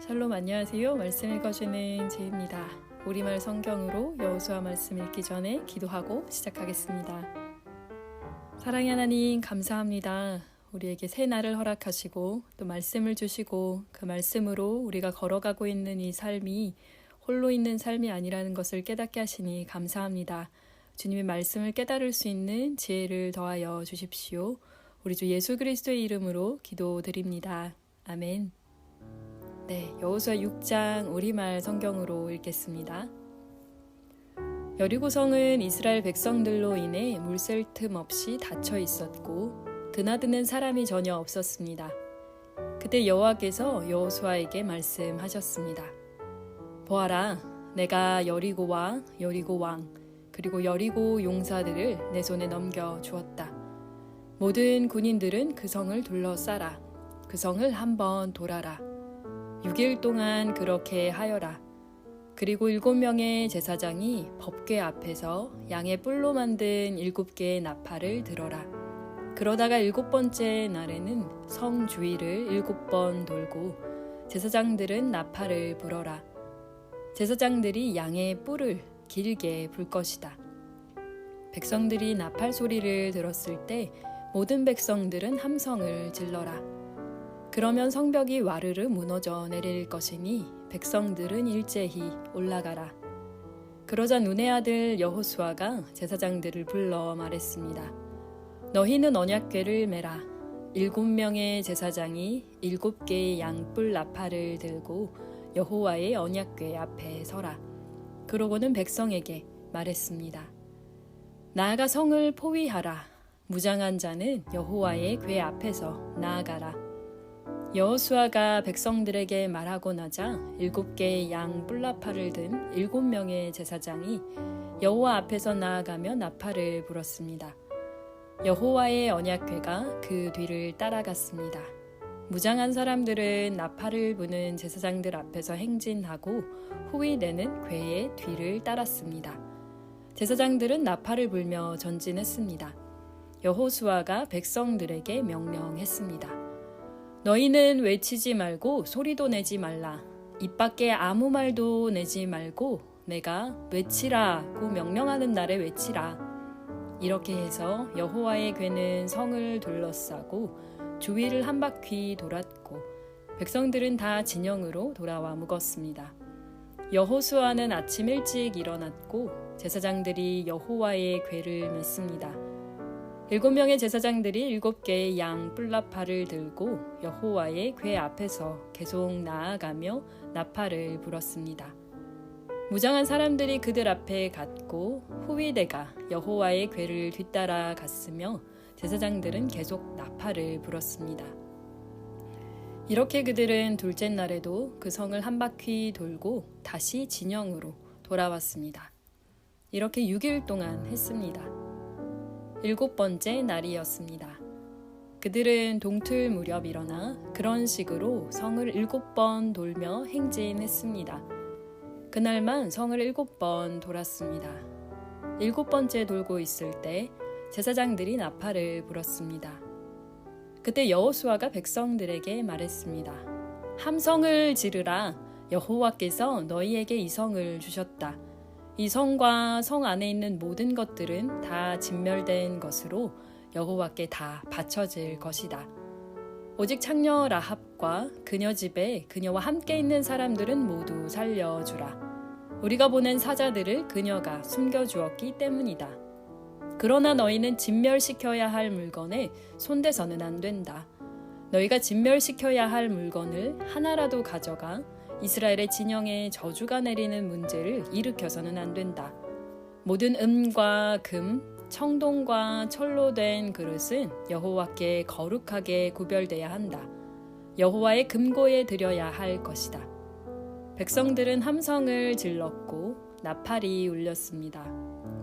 샬롬, 안녕하세요. 말씀 읽어주는 제입니다. 우리말 성경으로 여호수아 말씀 읽기 전에 기도하고 시작하겠습니다. 사랑의 하나님, 감사합니다. 우리에게 새 날을 허락하시고 또 말씀을 주시고 그 말씀으로 우리가 걸어가고 있는 이 삶이 홀로 있는 삶이 아니라는 것을 깨닫게 하시니 감사합니다. 주님의 말씀을 깨달을 수 있는 지혜를 더하여 주십시오. 우리 주 예수 그리스도의 이름으로 기도드립니다. 아멘. 여호수아 6장 우리말 성경으로 읽겠습니다. 여리고성은 이스라엘 백성들로 인해 물샐 틈 없이 닫혀 있었고 드나드는 사람이 전혀 없었습니다. 그때 여호와께서 여호수아에게 말씀하셨습니다. 보아라, 내가 여리고 왕 그리고 여리고 용사들을 내 손에 넘겨 주었다. 모든 군인들은 그 성을 둘러싸라. 그 성을 한번 돌아라. 6일 동안 그렇게 하여라. 그리고 7명의 제사장이 법궤 앞에서 양의 뿔로 만든 7개의 나팔을 들어라. 그러다가 7번째 날에는 성 주위를 7번 돌고 제사장들은 나팔을 불어라. 제사장들이 양의 뿔을 길게 불 것이다. 백성들이 나팔 소리를 들었을 때 모든 백성들은 함성을 질러라. 그러면 성벽이 와르르 무너져 내릴 것이니 백성들은 일제히 올라가라. 그러자 눈의 아들 여호수아가 제사장들을 불러 말했습니다. 너희는 언약궤를 메라. 7명의 제사장이 7개의 양뿔 나팔을 들고 여호와의 언약궤 앞에 서라. 그러고는 백성에게 말했습니다. 나아가 성을 포위하라. 무장한 자는 여호와의 궤 앞에서 나아가라. 여호수아가 백성들에게 말하고 나자 7개의 양 뿔나팔을 든 7명의 제사장이 여호와 앞에서 나아가며 나팔을 불었습니다. 여호와의 언약궤가 그 뒤를 따라갔습니다. 무장한 사람들은 나팔을 부는 제사장들 앞에서 행진하고 호위되는 궤의 뒤를 따랐습니다. 제사장들은 나팔을 불며 전진했습니다. 여호수아가 백성들에게 명령했습니다. 너희는 외치지 말고 소리도 내지 말라. 입 밖에 아무 말도 내지 말고 내가 외치라고 명령하는 날에 외치라. 이렇게 해서 여호와의 궤는 성을 둘러싸고 주위를 한 바퀴 돌았고 백성들은 다 진영으로 돌아와 묵었습니다. 여호수아는 아침 일찍 일어났고 제사장들이 여호와의 궤를 맸습니다. 7명의 제사장들이 7개의 양 뿔나팔을 들고 여호와의 궤 앞에서 계속 나아가며 나팔을 불었습니다. 무장한 사람들이 그들 앞에 갔고 호위대가 여호와의 궤를 뒤따라 갔으며 제사장들은 계속 나팔을 불었습니다. 이렇게 그들은 둘째 날에도 그 성을 한 바퀴 돌고 다시 진영으로 돌아왔습니다. 이렇게 6일 동안 했습니다. 7번째 날이었습니다. 그들은 동틀 무렵 일어나 그런 식으로 성을 7번 돌며 행진했습니다. 그날만 성을 7번 돌았습니다. 7번째 돌고 있을 때 제사장들이 나팔을 불었습니다. 그때 여호수아가 백성들에게 말했습니다. 함성을 지르라. 여호와께서 너희에게 이 성을 주셨다. 이 성과 성 안에 있는 모든 것들은 다 진멸된 것으로 여호와께 다 바쳐질 것이다. 오직 창녀 라합과 그녀 집에 그녀와 함께 있는 사람들은 모두 살려주라. 우리가 보낸 사자들을 그녀가 숨겨주었기 때문이다. 그러나 너희는 진멸시켜야 할 물건에 손대서는 안 된다. 너희가 진멸시켜야 할 물건을 하나라도 가져가 이스라엘의 진영에 저주가 내리는 문제를 일으켜서는 안 된다. 모든 은과 금, 청동과 철로 된 그릇은 여호와께 거룩하게 구별돼야 한다. 여호와의 금고에 드려야 할 것이다. 백성들은 함성을 질렀고 나팔이 울렸습니다.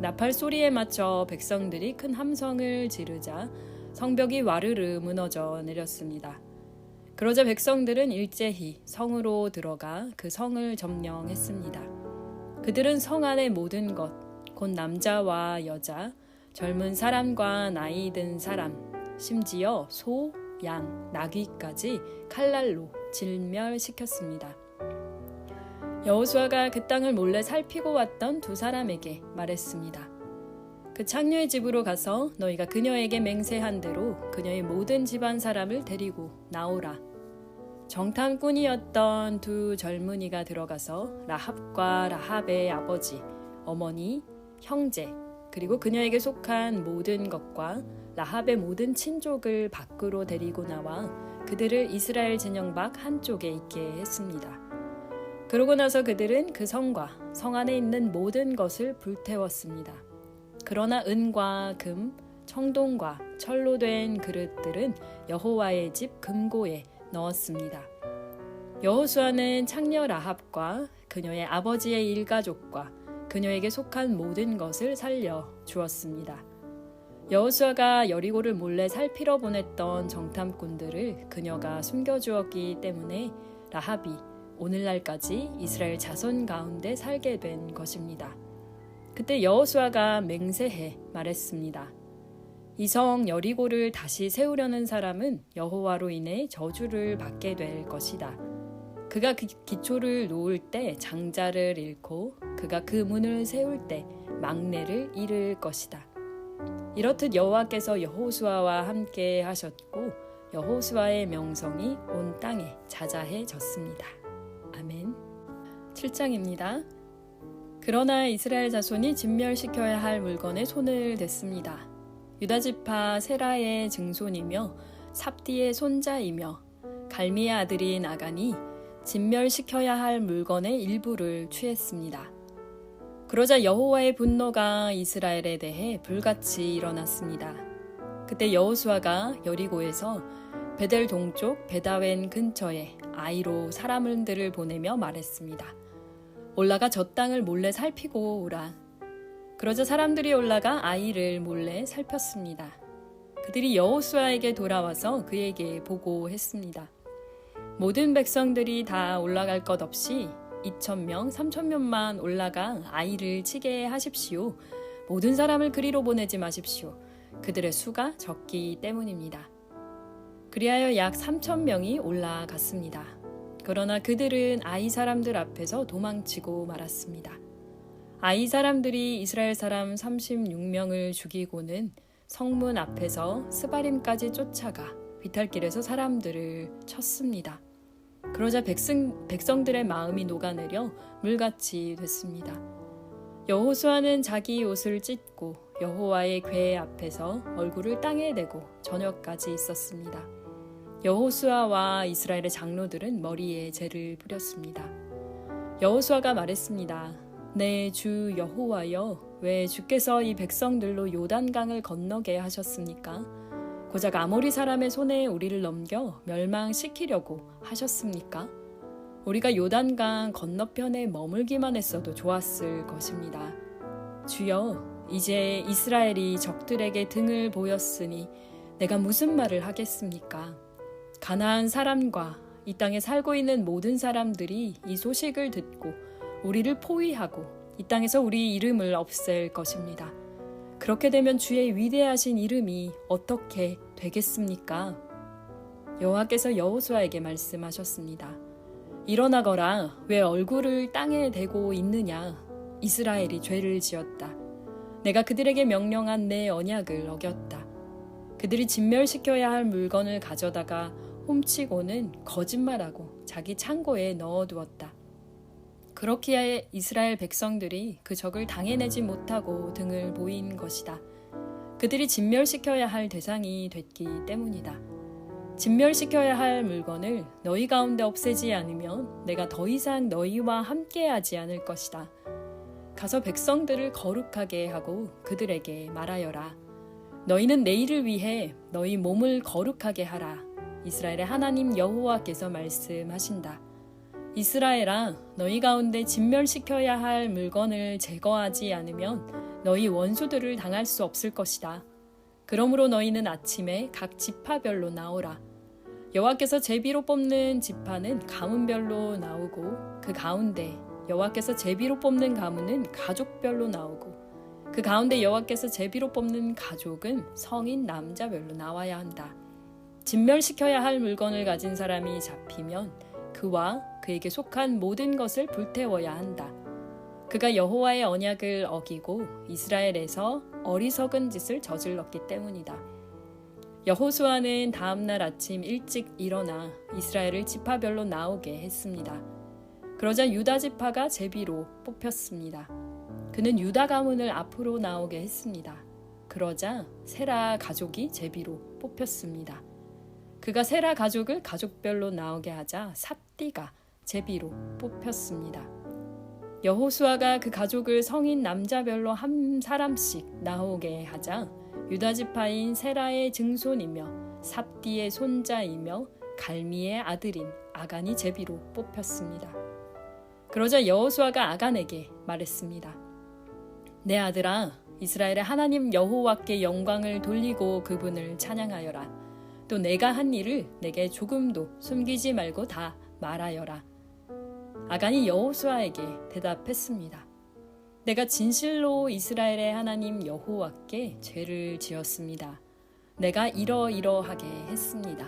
나팔 소리에 맞춰 백성들이 큰 함성을 지르자 성벽이 와르르 무너져 내렸습니다. 그러자 백성들은 일제히 성으로 들어가 그 성을 점령했습니다. 그들은 성 안의 모든 것, 곧 남자와 여자, 젊은 사람과 나이 든 사람, 심지어 소, 양, 나귀까지 칼날로 진멸시켰습니다. 여호수아가 그 땅을 몰래 살피고 왔던 두 사람에게 말했습니다. 그 창녀의 집으로 가서 너희가 그녀에게 맹세한 대로 그녀의 모든 집안 사람을 데리고 나오라. 정탐꾼이었던 두 젊은이가 들어가서 라합과 라합의 아버지, 어머니, 형제, 그리고 그녀에게 속한 모든 것과 라합의 모든 친족을 밖으로 데리고 나와 그들을 이스라엘 진영 밖 한쪽에 있게 했습니다. 그러고 나서 그들은 그 성과 성 안에 있는 모든 것을 불태웠습니다. 그러나 은과 금, 청동과 철로 된 그릇들은 여호와의 집 금고에 넣었습니다. 여호수아는 창녀 라합과 그녀의 아버지의 일가족과 그녀에게 속한 모든 것을 살려 주었습니다. 여호수아가 여리고를 몰래 살피러 보냈던 정탐꾼들을 그녀가 숨겨주었기 때문에 라합이 오늘날까지 이스라엘 자손 가운데 살게 된 것입니다. 그때 여호수아가 맹세해 말했습니다. 이 성 여리고를 다시 세우려는 사람은 여호와로 인해 저주를 받게 될 것이다. 그가 그 기초를 놓을 때 장자를 잃고 그가 그 문을 세울 때 막내를 잃을 것이다. 이렇듯 여호와께서 여호수아와 함께 하셨고 여호수아의 명성이 온 땅에 자자해졌습니다. 아멘. 7장입니다. 그러나 이스라엘 자손이 진멸시켜야 할 물건에 손을 댔습니다. 유다지파 세라의 증손이며 삽디의 손자이며 갈미의 아들인 아간이 진멸시켜야 할 물건의 일부를 취했습니다. 그러자 여호와의 분노가 이스라엘에 대해 불같이 일어났습니다. 그때 여호수아가 여리고에서 베델 동쪽 베다웬 근처에 아이로 사람들을 보내며 말했습니다. 올라가 저 땅을 몰래 살피고 오라. 그러자 사람들이 올라가 아이를 몰래 살폈습니다. 그들이 여호수아에게 돌아와서 그에게 보고했습니다. 모든 백성들이 다 올라갈 것 없이 2,000명, 3,000명만 올라가 아이를 치게 하십시오. 모든 사람을 그리로 보내지 마십시오. 그들의 수가 적기 때문입니다. 그리하여 약 3,000명이 올라갔습니다. 그러나 그들은 아이 사람들 앞에서 도망치고 말았습니다. 아이 사람들이 이스라엘 사람 36명을 죽이고는 성문 앞에서 스바림까지 쫓아가 비탈길에서 사람들을 쳤습니다. 그러자 백성들의 마음이 녹아내려 물같이 됐습니다. 여호수아는 자기 옷을 찢고 여호와의 궤 앞에서 얼굴을 땅에 대고 저녁까지 있었습니다. 여호수아와 이스라엘의 장로들은 머리에 재를 뿌렸습니다. 여호수아가 말했습니다. 내 주 여호와여, 왜 주께서 이 백성들로 요단강을 건너게 하셨습니까? 고작 아모리 사람의 손에 우리를 넘겨 멸망시키려고 하셨습니까? 우리가 요단강 건너편에 머물기만 했어도 좋았을 것입니다. 주여, 이제 이스라엘이 적들에게 등을 보였으니 내가 무슨 말을 하겠습니까? 가나안 사람과 이 땅에 살고 있는 모든 사람들이 이 소식을 듣고 우리를 포위하고 이 땅에서 우리 이름을 없앨 것입니다. 그렇게 되면 주의 위대하신 이름이 어떻게 되겠습니까? 여호와께서 여호수아에게 말씀하셨습니다. 일어나거라. 왜 얼굴을 땅에 대고 있느냐? 이스라엘이 죄를 지었다. 내가 그들에게 명령한 내 언약을 어겼다. 그들이 진멸시켜야 할 물건을 가져다가 훔치고는 거짓말하고 자기 창고에 넣어두었다. 그렇기에 이스라엘 백성들이 그 적을 당해내지 못하고 등을 보인 것이다. 그들이 진멸시켜야 할 대상이 됐기 때문이다. 진멸시켜야 할 물건을 너희 가운데 없애지 않으면 내가 더 이상 너희와 함께하지 않을 것이다. 가서 백성들을 거룩하게 하고 그들에게 말하여라. 너희는 내일을 위해 너희 몸을 거룩하게 하라. 이스라엘의 하나님 여호와께서 말씀하신다. 이스라엘아, 너희 가운데 진멸시켜야 할 물건을 제거하지 않으면 너희 원수들을 당할 수 없을 것이다. 그러므로 너희는 아침에 각 지파별로 나오라. 여호와께서 제비로 뽑는 지파는 가문별로 나오고 그 가운데 여호와께서 제비로 뽑는 가문은 가족별로 나오고 그 가운데 여호와께서 제비로 뽑는 가족은 성인 남자별로 나와야 한다. 진멸시켜야 할 물건을 가진 사람이 잡히면 그와 그에게 속한 모든 것을 불태워야 한다. 그가 여호와의 언약을 어기고 이스라엘에서 어리석은 짓을 저질렀기 때문이다. 여호수아는 다음 날 아침 일찍 일어나 이스라엘을 지파별로 나오게 했습니다. 그러자 유다 지파가 제비로 뽑혔습니다. 그는 유다 가문을 앞으로 나오게 했습니다. 그러자 세라 가족이 제비로 뽑혔습니다. 그가 세라 가족을 가족별로 나오게 하자 삽디가 제비로 뽑혔습니다. 여호수아가 그 가족을 성인 남자별로 한 사람씩 나오게 하자 유다 지파인 세라의 증손이며 삽디의 손자이며 갈미의 아들인 아간이 제비로 뽑혔습니다. 그러자 여호수아가 아간에게 말했습니다. 내 아들아, 이스라엘의 하나님 여호와께 영광을 돌리고 그분을 찬양하여라. 또 내가 한 일을 내게 조금도 숨기지 말고 다 말하여라. 아간이 여호수아에게 대답했습니다. 내가 진실로 이스라엘의 하나님 여호와께 죄를 지었습니다. 내가 이러이러하게 했습니다.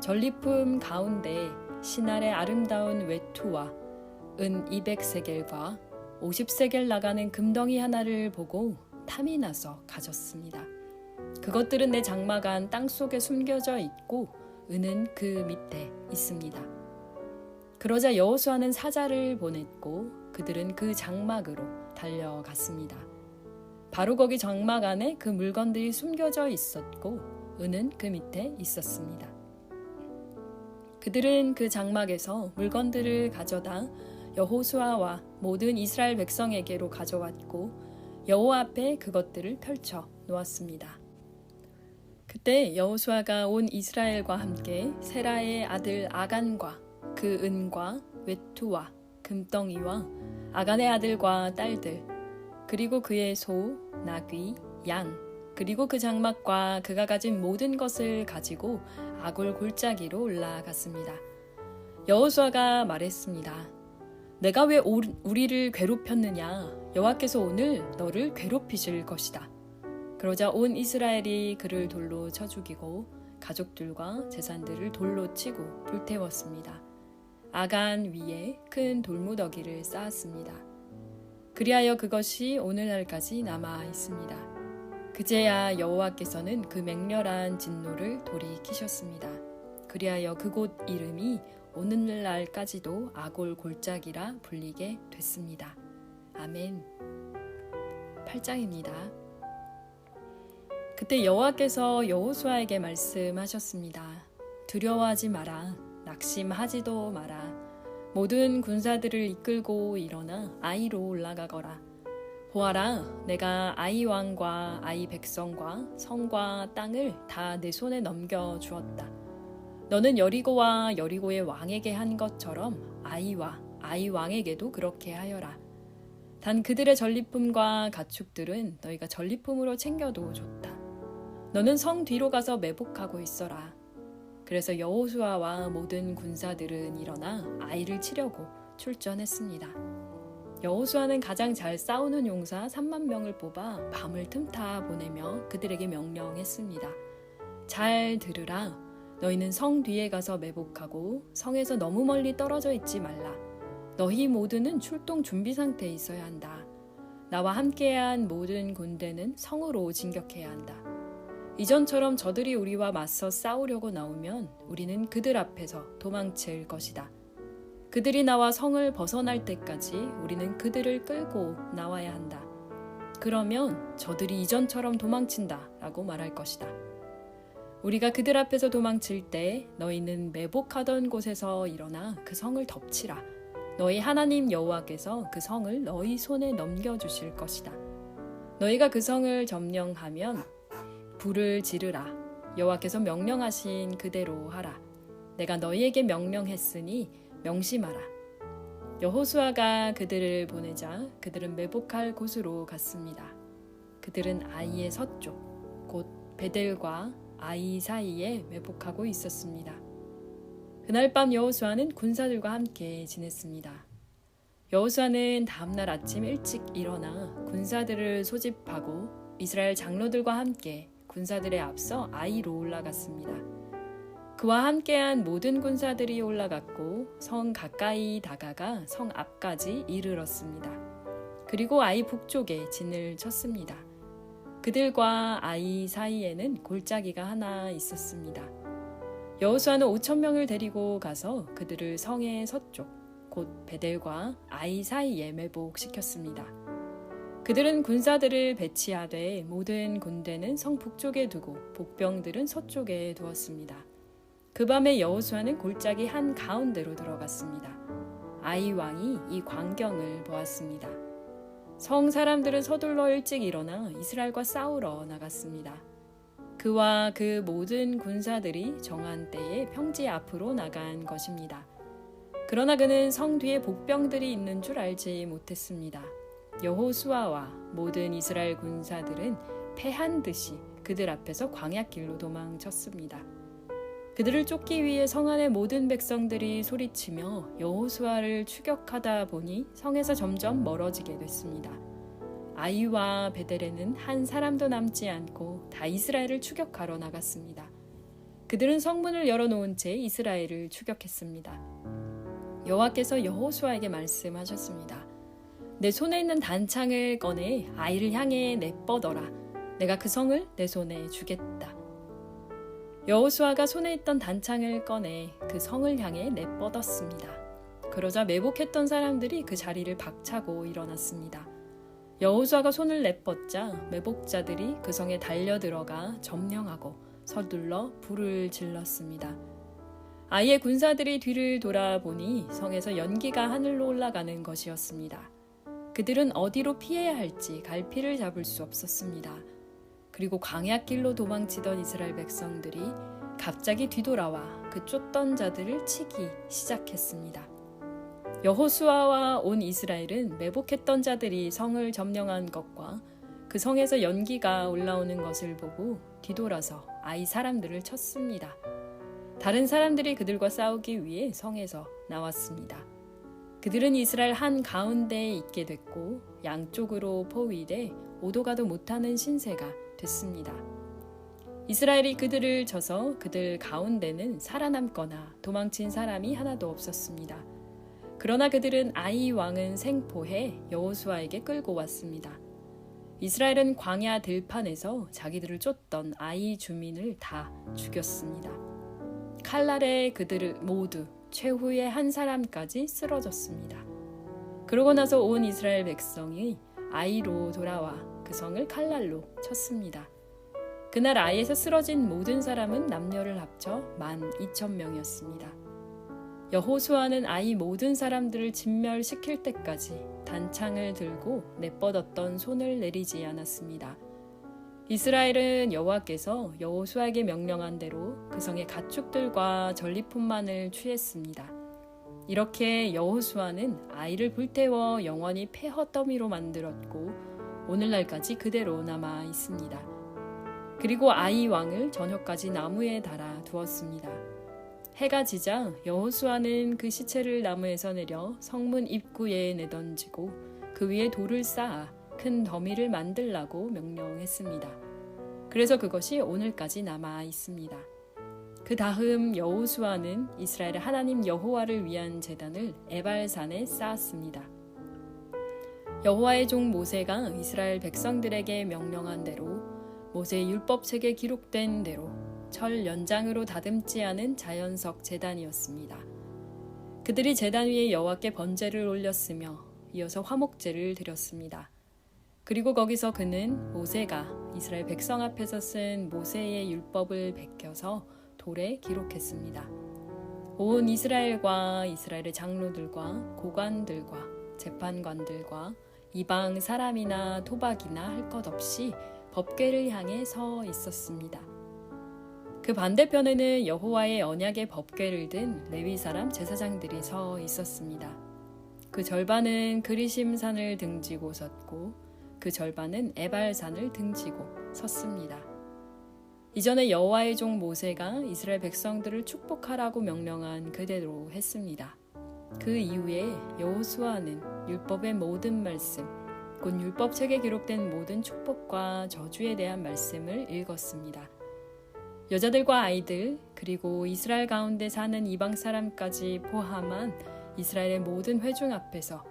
전리품 가운데 신할의 아름다운 외투와 은 200세겔과 50세겔 나가는 금덩이 하나를 보고 탐이 나서 가졌습니다. 그것들은 내 장막 안 땅속에 숨겨져 있고 은은 그 밑에 있습니다. 그러자 여호수아는 사자를 보냈고 그들은 그 장막으로 달려갔습니다. 바로 거기 장막 안에 그 물건들이 숨겨져 있었고 은은 그 밑에 있었습니다. 그들은 그 장막에서 물건들을 가져다 여호수아와 모든 이스라엘 백성에게로 가져왔고 여호와 앞에 그것들을 펼쳐 놓았습니다. 그때 여호수아가 온 이스라엘과 함께 세라의 아들 아간과 그 은과 외투와 금덩이와 아간의 아들과 딸들 그리고 그의 소, 나귀, 양 그리고 그 장막과 그가 가진 모든 것을 가지고 아골 골짜기로 올라갔습니다. 여호수아가 말했습니다. 내가 왜 우리를 괴롭혔느냐? 여호와께서 오늘 너를 괴롭히실 것이다. 그러자 온 이스라엘이 그를 돌로 쳐 죽이고 가족들과 재산들을 돌로 치고 불태웠습니다. 아간 위에 큰 돌무더기를 쌓았습니다. 그리하여 그것이 오늘날까지 남아 있습니다. 그제야 여호와께서는 그 맹렬한 진노를 돌이키셨습니다. 그리하여 그곳 이름이 오늘날까지도 아골 골짜기라 불리게 됐습니다. 아멘. 8장입니다. 그때 여호와께서 여호수아에게 말씀하셨습니다. 두려워하지 마라. 낙심하지도 마라. 모든 군사들을 이끌고 일어나 아이로 올라가거라. 보아라, 내가 아이 왕과 아이 백성과 성과 땅을 다 내 손에 넘겨 주었다. 너는 여리고와 여리고의 왕에게 한 것처럼 아이와 아이 왕에게도 그렇게 하여라. 단 그들의 전리품과 가축들은 너희가 전리품으로 챙겨도 좋다. 너는 성 뒤로 가서 매복하고 있어라. 그래서 여호수아와 모든 군사들은 일어나 아이를 치려고 출전했습니다. 여호수아는 가장 잘 싸우는 용사 3만 명을 뽑아 밤을 틈타 보내며 그들에게 명령했습니다. 잘 들으라. 너희는 성 뒤에 가서 매복하고 성에서 너무 멀리 떨어져 있지 말라. 너희 모두는 출동 준비 상태에 있어야 한다. 나와 함께한 모든 군대는 성으로 진격해야 한다. 이전처럼 저들이 우리와 맞서 싸우려고 나오면 우리는 그들 앞에서 도망칠 것이다. 그들이 나와 성을 벗어날 때까지 우리는 그들을 끌고 나와야 한다. 그러면 저들이 이전처럼 도망친다 라고 말할 것이다. 우리가 그들 앞에서 도망칠 때 너희는 매복하던 곳에서 일어나 그 성을 덮치라. 너희 하나님 여호와께서 그 성을 너희 손에 넘겨주실 것이다. 너희가 그 성을 점령하면 불을 지르라. 여호와께서 명령하신 그대로 하라. 내가 너희에게 명령했으니 명심하라. 여호수아가 그들을 보내자 그들은 매복할 곳으로 갔습니다. 그들은 아이의 서쪽 곧 베델과 아이 사이에 매복하고 있었습니다. 그날 밤 여호수아는 군사들과 함께 지냈습니다. 여호수아는 다음날 아침 일찍 일어나 군사들을 소집하고 이스라엘 장로들과 함께 군사들에 앞서 아이로 올라갔습니다. 그와 함께한 모든 군사들이 올라갔고 성 가까이 다가가 성 앞까지 이르렀습니다. 그리고 아이 북쪽에 진을 쳤습니다. 그들과 아이 사이에는 골짜기가 하나 있었습니다. 여호수아는 5,000명을 데리고 가서 그들을 성의 서쪽 곧 베델과 아이 사이에 매복시켰습니다. 그들은 군사들을 배치하되 모든 군대는 성 북쪽에 두고 복병들은 서쪽에 두었습니다. 그 밤에 여호수아는 골짜기 한 가운데로 들어갔습니다. 아이 왕이 이 광경을 보았습니다. 성 사람들은 서둘러 일찍 일어나 이스라엘과 싸우러 나갔습니다. 그와 그 모든 군사들이 정한 때에 평지 앞으로 나간 것입니다. 그러나 그는 성 뒤에 복병들이 있는 줄 알지 못했습니다. 여호수아와 모든 이스라엘 군사들은 패한 듯이 그들 앞에서 광야길로 도망쳤습니다. 그들을 쫓기 위해 성 안의 모든 백성들이 소리치며 여호수아를 추격하다 보니 성에서 점점 멀어지게 됐습니다. 아이와 베델에는 한 사람도 남지 않고 다 이스라엘을 추격하러 나갔습니다. 그들은 성문을 열어놓은 채 이스라엘을 추격했습니다. 여호와께서 여호수아에게 말씀하셨습니다. 내 손에 있는 단창을 꺼내 아이를 향해 내뻗어라. 내가 그 성을 내 손에 주겠다. 여호수아가 손에 있던 단창을 꺼내 그 성을 향해 내뻗었습니다. 그러자 매복했던 사람들이 그 자리를 박차고 일어났습니다. 여호수아가 손을 내뻗자 매복자들이 그 성에 달려들어가 점령하고 서둘러 불을 질렀습니다. 아이의 군사들이 뒤를 돌아보니 성에서 연기가 하늘로 올라가는 것이었습니다. 그들은 어디로 피해야 할지 갈피를 잡을 수 없었습니다. 그리고 광야길로 도망치던 이스라엘 백성들이 갑자기 뒤돌아와 그 쫓던 자들을 치기 시작했습니다. 여호수아와 온 이스라엘은 매복했던 자들이 성을 점령한 것과 그 성에서 연기가 올라오는 것을 보고 뒤돌아서 아이 사람들을 쳤습니다. 다른 사람들이 그들과 싸우기 위해 성에서 나왔습니다. 그들은 이스라엘 한 가운데에 있게 됐고 양쪽으로 포위돼 오도 가도 못하는 신세가 됐습니다. 이스라엘이 그들을 쳐서 그들 가운데는 살아남거나 도망친 사람이 하나도 없었습니다. 그러나 그들은 아이 왕은 생포해 여호수아에게 끌고 왔습니다. 이스라엘은 광야 들판에서 자기들을 쫓던 아이 주민을 다 죽였습니다. 칼날에 그들을 모두 최후의 한 사람까지 쓰러졌습니다. 그러고 나서 온 이스라엘 백성이 아이로 돌아와 그 성을 칼날로 쳤습니다. 그날 아이에서 쓰러진 모든 사람은 남녀를 합쳐 12,000명이었습니다. 여호수아는 아이 모든 사람들을 진멸시킬 때까지 단창을 들고 내뻗었던 손을 내리지 않았습니다. 이스라엘은 여호와께서 여호수아에게 명령한 대로 그 성의 가축들과 전리품만을 취했습니다. 이렇게 여호수아는 아이를 불태워 영원히 폐허더미로 만들었고 오늘날까지 그대로 남아 있습니다. 그리고 아이 왕을 저녁까지 나무에 달아 두었습니다. 해가 지자 여호수아는 그 시체를 나무에서 내려 성문 입구에 내던지고 그 위에 돌을 쌓아 큰 더미를 만들라고 명령했습니다. 그래서 그것이 오늘까지 남아 있습니다. 그 다음 여호수아는 이스라엘의 하나님 여호와를 위한 제단을 에발산에 쌓았습니다. 여호와의 종 모세가 이스라엘 백성들에게 명령한 대로 모세의 율법책에 기록된 대로 철 연장으로 다듬지 않은 자연석 제단이었습니다. 그들이 제단 위에 여호와께 번제를 올렸으며 이어서 화목제를 드렸습니다. 그리고 거기서 그는 모세가 이스라엘 백성 앞에서 쓴 모세의 율법을 베껴서 돌에 기록했습니다. 온 이스라엘과 이스라엘의 장로들과 고관들과 재판관들과 이방 사람이나 토박이나 할 것 없이 법궤를 향해 서 있었습니다. 그 반대편에는 여호와의 언약의 법궤를 든 레위 사람 제사장들이 서 있었습니다. 그 절반은 그리심산을 등지고 섰고 그 절반은 에발산을 등지고 섰습니다. 이전에 여호와의 종 모세가 이스라엘 백성들을 축복하라고 명령한 그대로 했습니다. 그 이후에 여호수아는 율법의 모든 말씀, 곧 율법책에 기록된 모든 축복과 저주에 대한 말씀을 읽었습니다. 여자들과 아이들, 그리고 그리고 이스라엘 가운데 사는 이방 사람까지 포함한 이스라엘의 모든 회중 앞에서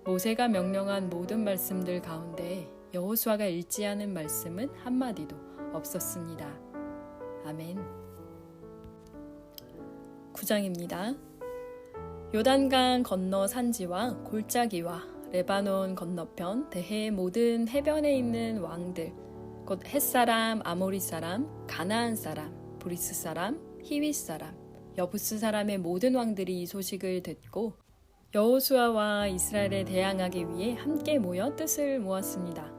모세가 명령한 모든 말씀들 가운데 여호수아가 읽지 않은 말씀은 한마디도 없었습니다. 아멘. 9장입니다. 요단강 건너 산지와 골짜기와 레바논 건너편 대해의 모든 해변에 있는 왕들, 곧 헷사람, 아모리 사람, 가나안 사람, 브리스 사람, 히윗 사람, 여부스 사람의 모든 왕들이 이 소식을 듣고 여호수아와 이스라엘에 대항하기 위해 함께 모여 뜻을 모았습니다.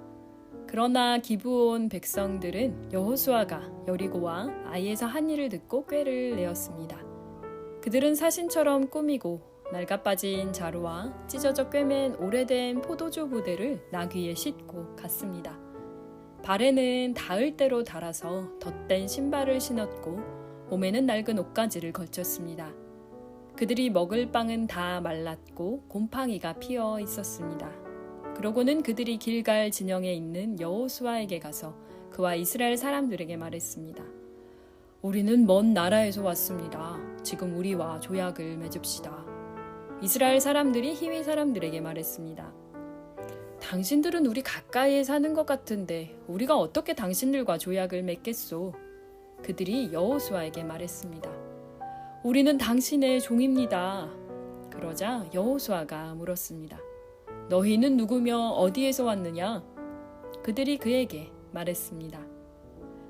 그러나 기브온 백성들은 여호수아가 여리고와 아이에서 한 일을 듣고 꾀를 내었습니다. 그들은 사신처럼 꾸미고 낡아빠진 자루와 찢어져 꿰맨 오래된 포도주 부대를 나귀에 싣고 갔습니다. 발에는 닿을 대로 달아서 덧댄 신발을 신었고 몸에는 낡은 옷가지를 걸쳤습니다. 그들이 먹을 빵은 다 말랐고 곰팡이가 피어 있었습니다. 그러고는 그들이 길갈 진영에 있는 여호수아에게 가서 그와 이스라엘 사람들에게 말했습니다. 우리는 먼 나라에서 왔습니다. 지금 우리와 조약을 맺읍시다. 이스라엘 사람들이 히위 사람들에게 말했습니다. 당신들은 우리 가까이에 사는 것 같은데 우리가 어떻게 당신들과 조약을 맺겠소? 그들이 여호수아에게 말했습니다. 우리는 당신의 종입니다. 그러자 여호수아가 물었습니다. 너희는 누구며 어디에서 왔느냐? 그들이 그에게 말했습니다.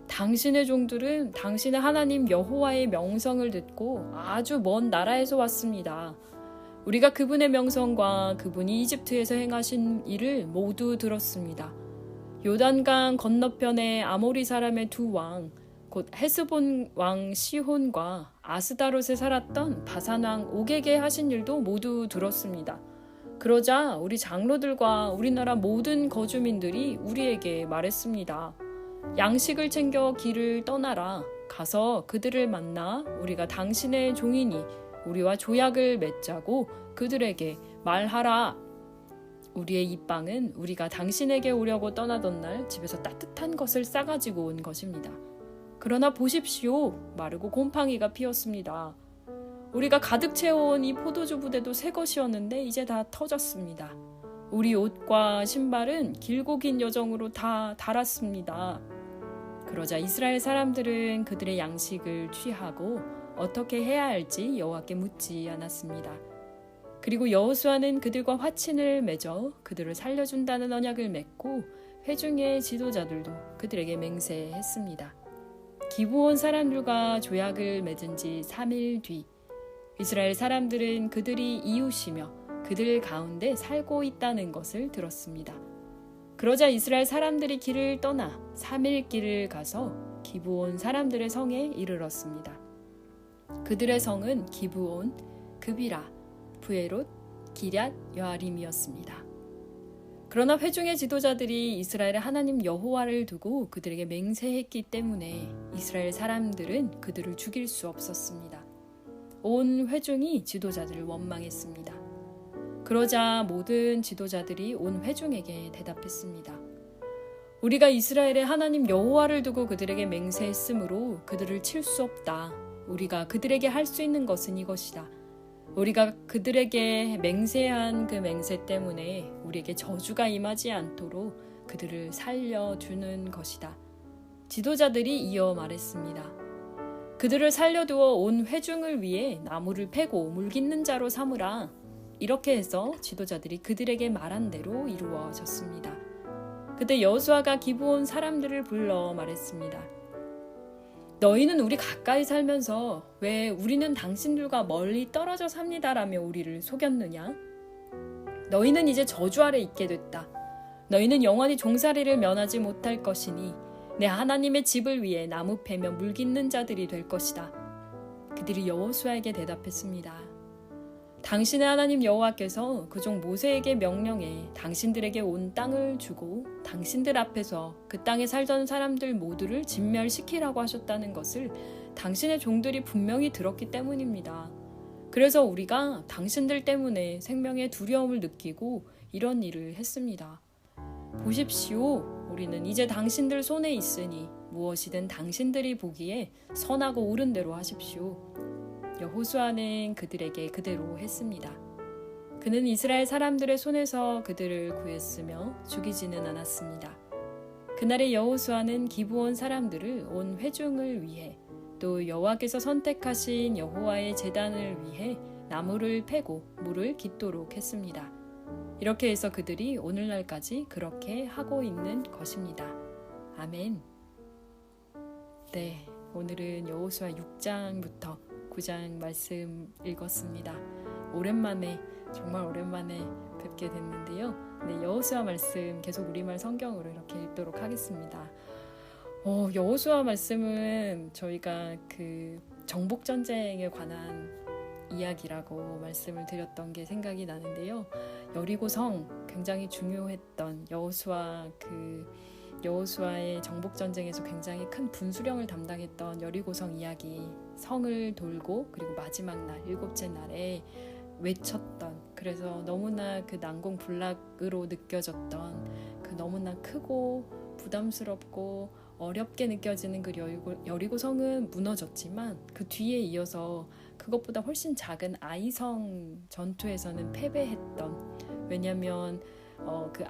당신의 종들은 당신의 하나님 여호와의 명성을 듣고 아주 먼 나라에서 왔습니다. 우리가 그분의 명성과 그분이 이집트에서 행하신 일을 모두 들었습니다. 요단강 건너편의 아모리 사람의 두 왕, 곧 헤스본 왕 시혼과 아스다롯에 살았던 바산 왕 옥에게 하신 일도 모두 들었습니다. 그러자 우리 장로들과 우리나라 모든 거주민들이 우리에게 말했습니다. 양식을 챙겨 길을 떠나라. 가서 그들을 만나 우리가 당신의 종이니 우리와 조약을 맺자고 그들에게 말하라. 우리의 이 빵은 우리가 당신에게 오려고 떠나던 날 집에서 따뜻한 것을 싸가지고 온 것입니다. 그러나 보십시오. 마르고 곰팡이가 피었습니다. 우리가 가득 채워온 이 포도주 부대도 새 것이었는데 이제 다 터졌습니다. 우리 옷과 신발은 길고 긴 여정으로 다 닳았습니다. 그러자 이스라엘 사람들은 그들의 양식을 취하고 어떻게 해야 할지 여호와께 묻지 않았습니다. 그리고 여호수아는 그들과 화친을 맺어 그들을 살려준다는 언약을 맺고 회중의 지도자들도 그들에게 맹세했습니다. 기브온 사람들과 조약을 맺은 지 3일 뒤 이스라엘 사람들은 그들이 이웃이며 그들 가운데 살고 있다는 것을 들었습니다. 그러자 이스라엘 사람들이 길을 떠나 3일 길을 가서 기브온 사람들의 성에 이르렀습니다. 그들의 성은 기브온, 그비라, 부에롯, 기럇, 여아림이었습니다. 그러나 회중의 지도자들이 이스라엘의 하나님 여호와를 두고 그들에게 맹세했기 때문에 이스라엘 사람들은 그들을 죽일 수 없었습니다. 온 회중이 지도자들을 원망했습니다. 그러자 모든 지도자들이 온 회중에게 대답했습니다. 우리가 이스라엘의 하나님 여호와를 두고 그들에게 맹세했으므로 그들을 칠 수 없다. 우리가 그들에게 할 수 있는 것은 이것이다. 우리가 그들에게 맹세한 그 맹세 때문에 우리에게 저주가 임하지 않도록 그들을 살려주는 것이다. 지도자들이 이어 말했습니다. 그들을 살려두어 온 회중을 위해 나무를 패고 물깃는 자로 삼으라. 이렇게 해서 지도자들이 그들에게 말한 대로 이루어졌습니다. 그때 여호수아가 기브온 사람들을 불러 말했습니다. 너희는 우리 가까이 살면서 왜 우리는 당신들과 멀리 떨어져 삽니다라며 우리를 속였느냐? 너희는 이제 저주 아래 있게 됐다. 너희는 영원히 종살이를 면하지 못할 것이니 내 하나님의 집을 위해 나무 패며 물깃는 자들이 될 것이다. 그들이 여호수아에게 대답했습니다. 당신의 하나님 여호와께서 그종 모세에게 명령해 당신들에게 온 땅을 주고 당신들 앞에서 그 땅에 살던 사람들 모두를 진멸시키라고 하셨다는 것을 당신의 종들이 분명히 들었기 때문입니다. 그래서 우리가 당신들 때문에 생명의 두려움을 느끼고 이런 일을 했습니다. 보십시오. 우리는 이제 당신들 손에 있으니 무엇이든 당신들이 보기에 선하고 옳은 대로 하십시오. 여호수아는 그들에게 그대로 했습니다. 그는 이스라엘 사람들의 손에서 그들을 구했으며 죽이지는 않았습니다. 그날의 여호수아는 기브온 사람들을 온 회중을 위해 또 여호와께서 선택하신 여호와의 제단을 위해 나무를 패고 물을 깃도록 했습니다. 이렇게 해서 그들이 오늘날까지 그렇게 하고 있는 것입니다. 아멘. 네, 오늘은 여호수아 6장부터 9장 말씀 읽었습니다. 정말 오랜만에 뵙게 됐는데요. 네, 여호수아 말씀 계속 우리말 성경으로 이렇게 읽도록 하겠습니다. 여호수아 말씀은 저희가 그 정복 전쟁에 관한 이야기라고 말씀을 드렸던 게 생각이 나는데요. 여리고성 굉장히 중요했던 여호수아의 정복 전쟁에서 굉장히 큰 분수령을 담당했던 여리고성 이야기, 성을 돌고 그리고 마지막 날 7째 날에 외쳤던, 그래서 너무나 그 난공불락으로 느껴졌던 그 너무나 크고 부담스럽고 어렵게 느껴지는 그 여리고성은 무너졌지만 그 뒤에 이어서 그것보다 훨씬 작은 아이성 전투에서는 패배했던, 왜냐하면 그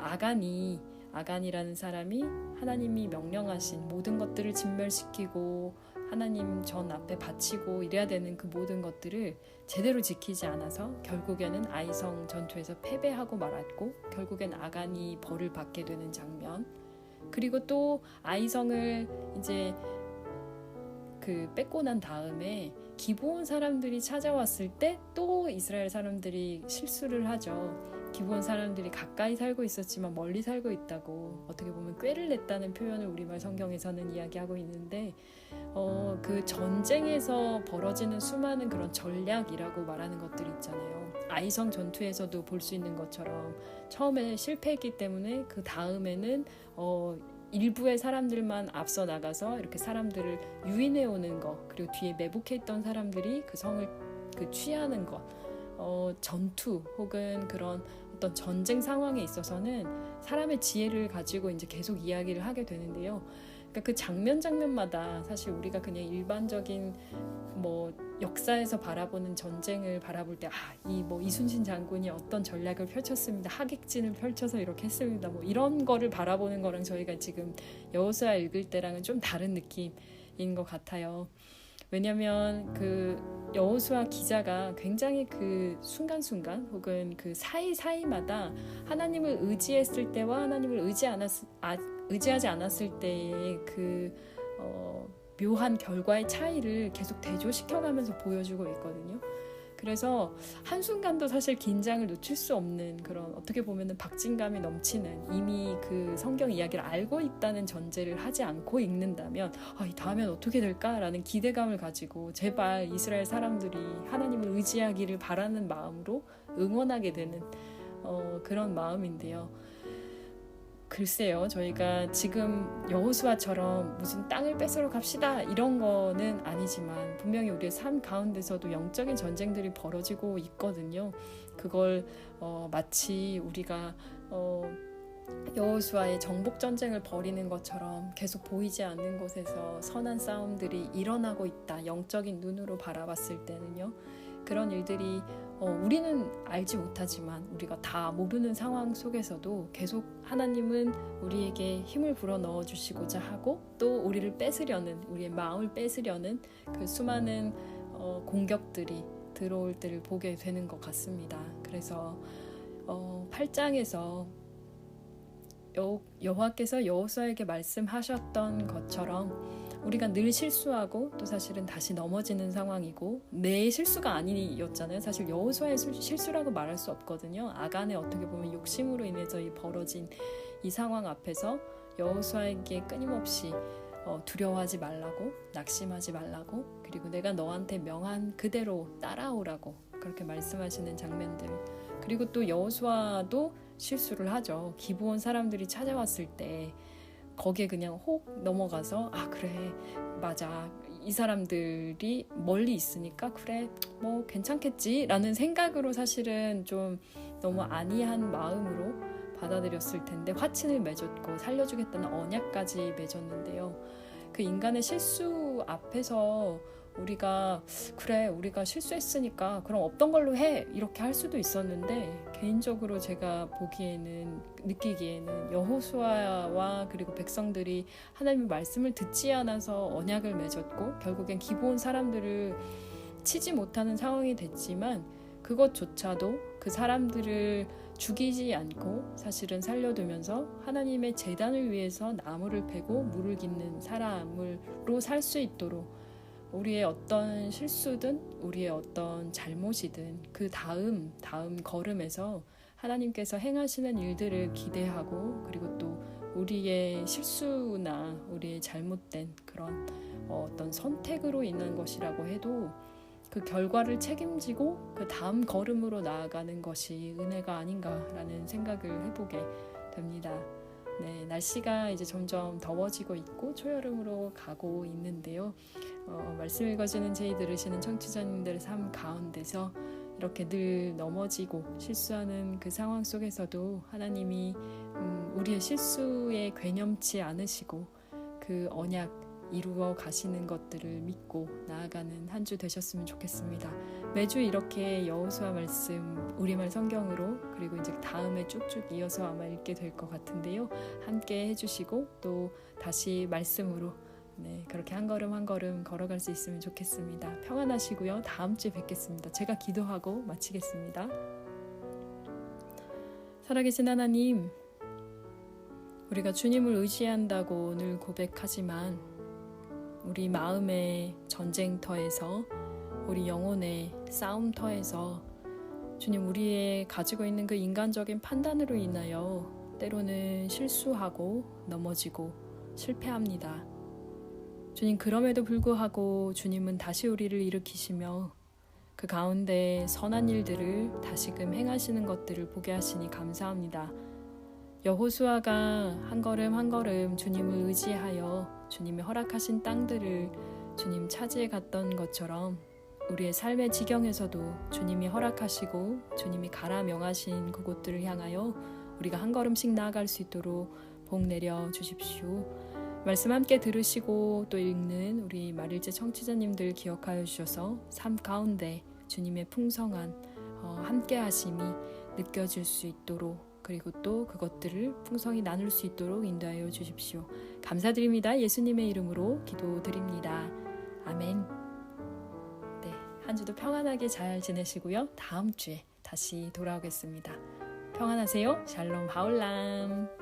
아간이라는 사람이 하나님이 명령하신 모든 것들을 진멸시키고 하나님 전 앞에 바치고 이래야 되는 그 모든 것들을 제대로 지키지 않아서 결국에는 아이성 전투에서 패배하고 말았고 결국엔 아간이 벌을 받게 되는 장면, 그리고 또 아이성을 이제 그 뺏고 난 다음에 기브온 사람들이 찾아왔을 때 또 이스라엘 사람들이 실수를 하죠. 기브온 사람들이 가까이 살고 있었지만 멀리 살고 있다고, 어떻게 보면 꾀를 냈다는 표현을 우리말 성경에서는 이야기하고 있는데 그 전쟁에서 벌어지는 수많은 그런 전략이라고 말하는 것들이 있잖아요. 아이성 전투에서도 볼 수 있는 것처럼 처음에 실패했기 때문에 그 다음에는 일부의 사람들만 앞서 나가서 이렇게 사람들을 유인해 오는 것, 그리고 뒤에 매복해 있던 사람들이 그 성을 취하는 것, 전투 혹은 그런 어떤 전쟁 상황에 있어서는 사람의 지혜를 가지고 이제 계속 이야기를 하게 되는데요. 그러니까 그 장면마다 사실 우리가 그냥 일반적인 역사에서 바라보는 전쟁을 바라볼 때 이순신 장군이 어떤 전략을 펼쳤습니다. 하객진을 펼쳐서 이렇게 했습니다. 이런 거를 바라보는 거랑 저희가 지금 여호수아 읽을 때랑은 좀 다른 느낌인 것 같아요. 왜냐하면 그 여호수아 기자가 굉장히 그 순간순간 혹은 그 사이사이마다 하나님을 의지했을 때와 하나님을 의지하지 않았을 때의 그 묘한 결과의 차이를 계속 대조시켜가면서 보여주고 있거든요. 그래서 한순간도 사실 긴장을 놓칠 수 없는 그런, 어떻게 보면은 박진감이 넘치는, 이미 그 성경 이야기를 알고 있다는 전제를 하지 않고 읽는다면 이 다음엔 어떻게 될까라는 기대감을 가지고 제발 이스라엘 사람들이 하나님을 의지하기를 바라는 마음으로 응원하게 되는 그런 마음인데요. 글쎄요, 저희가 지금 여호수아처럼 무슨 땅을 뺏으러 갑시다 이런 거는 아니지만 분명히 우리의 삶 가운데서도 영적인 전쟁들이 벌어지고 있거든요. 그걸 마치 우리가 여호수아의 정복 전쟁을 벌이는 것처럼 계속 보이지 않는 곳에서 선한 싸움들이 일어나고 있다, 영적인 눈으로 바라봤을 때는요, 그런 일들이 우리는 알지 못하지만 우리가 다 모르는 상황 속에서도 계속 하나님은 우리에게 힘을 불어 넣어주시고자 하고 또 우리를 뺏으려는, 우리의 마음을 뺏으려는 그 수많은 공격들이 들어올 때를 보게 되는 것 같습니다. 그래서 8장에서 여호와께서 여호수아에게 말씀하셨던 것처럼 우리가 늘 실수하고 또 사실은 다시 넘어지는 상황이고, 내 실수가 아니었잖아요. 사실 여호수아의 실수라고 말할 수 없거든요. 아간의 어떻게 보면 욕심으로 인해서 벌어진 이 상황 앞에서 여호수아에게 끊임없이 두려워하지 말라고, 낙심하지 말라고, 그리고 내가 너한테 명한 그대로 따라오라고 그렇게 말씀하시는 장면들, 그리고 또 여호수아도 실수를 하죠. 기브온 사람들이 찾아왔을 때 거기에 그냥 혹 넘어가서 그래 맞아, 이 사람들이 멀리 있으니까 그래 괜찮겠지 라는 생각으로 사실은 좀 너무 안이한 마음으로 받아들였을 텐데 화친을 맺었고 살려주겠다는 언약까지 맺었는데요. 그 인간의 실수 앞에서 우리가 그래 우리가 실수했으니까 그럼 없던 걸로 해 이렇게 할 수도 있었는데, 개인적으로 제가 보기에는 느끼기에는 여호수아와 그리고 백성들이 하나님의 말씀을 듣지 않아서 언약을 맺었고 결국엔 기브온 사람들을 치지 못하는 상황이 됐지만, 그것조차도 그 사람들을 죽이지 않고 사실은 살려두면서 하나님의 제단을 위해서 나무를 패고 물을 깃는 사람으로 살 수 있도록, 우리의 어떤 실수든 우리의 어떤 잘못이든 그 다음 걸음에서 하나님께서 행하시는 일들을 기대하고, 그리고 또 우리의 실수나 우리의 잘못된 그런 어떤 선택으로 인한 것이라고 해도 그 결과를 책임지고 그 다음 걸음으로 나아가는 것이 은혜가 아닌가라는 생각을 해보게 됩니다. 네, 날씨가 이제 점점 더워지고 있고 초여름으로 가고 있는데요. 말씀 읽어주는 제이 들으시는 청취자님들의 삶 가운데서 이렇게 늘 넘어지고 실수하는 그 상황 속에서도 하나님이 우리의 실수에 괴념치 않으시고 그 언약 이루어 가시는 것들을 믿고 나아가는 한 주 되셨으면 좋겠습니다. 매주 이렇게 여호수아 말씀 우리말 성경으로, 그리고 이제 다음에 쭉쭉 이어서 아마 읽게 될 것 같은데요. 함께 해주시고 또 다시 말씀으로 그렇게 한 걸음 한 걸음 걸어갈 수 있으면 좋겠습니다. 평안하시고요. 다음 주에 뵙겠습니다. 제가 기도하고 마치겠습니다. 살아계신 하나님, 우리가 주님을 의지한다고 늘 고백하지만 우리 마음의 전쟁터에서, 우리 영혼의 싸움터에서 주님, 우리의 가지고 있는 그 인간적인 판단으로 인하여 때로는 실수하고 넘어지고 실패합니다. 주님, 그럼에도 불구하고 주님은 다시 우리를 일으키시며 그 가운데 선한 일들을 다시금 행하시는 것들을 보게 하시니 감사합니다. 여호수아가 한 걸음 한 걸음 주님을 의지하여 주님이 허락하신 땅들을 주님 차지해 갔던 것처럼, 우리의 삶의 지경에서도 주님이 허락하시고 주님이 가라 명하신 그곳들을 향하여 우리가 한 걸음씩 나아갈 수 있도록 복 내려 주십시오. 말씀 함께 들으시고 또 읽는 우리 말일제 청취자님들 기억하여 주셔서 삶 가운데 주님의 풍성한 함께 하심이 느껴질 수 있도록, 그리고 또 그것들을 풍성히 나눌 수 있도록 인도하여 주십시오. 감사드립니다. 예수님의 이름으로 기도드립니다. 아멘. 네, 한 주도 평안하게 잘 지내시고요. 다음 주에 다시 돌아오겠습니다. 평안하세요. 샬롬 하울람.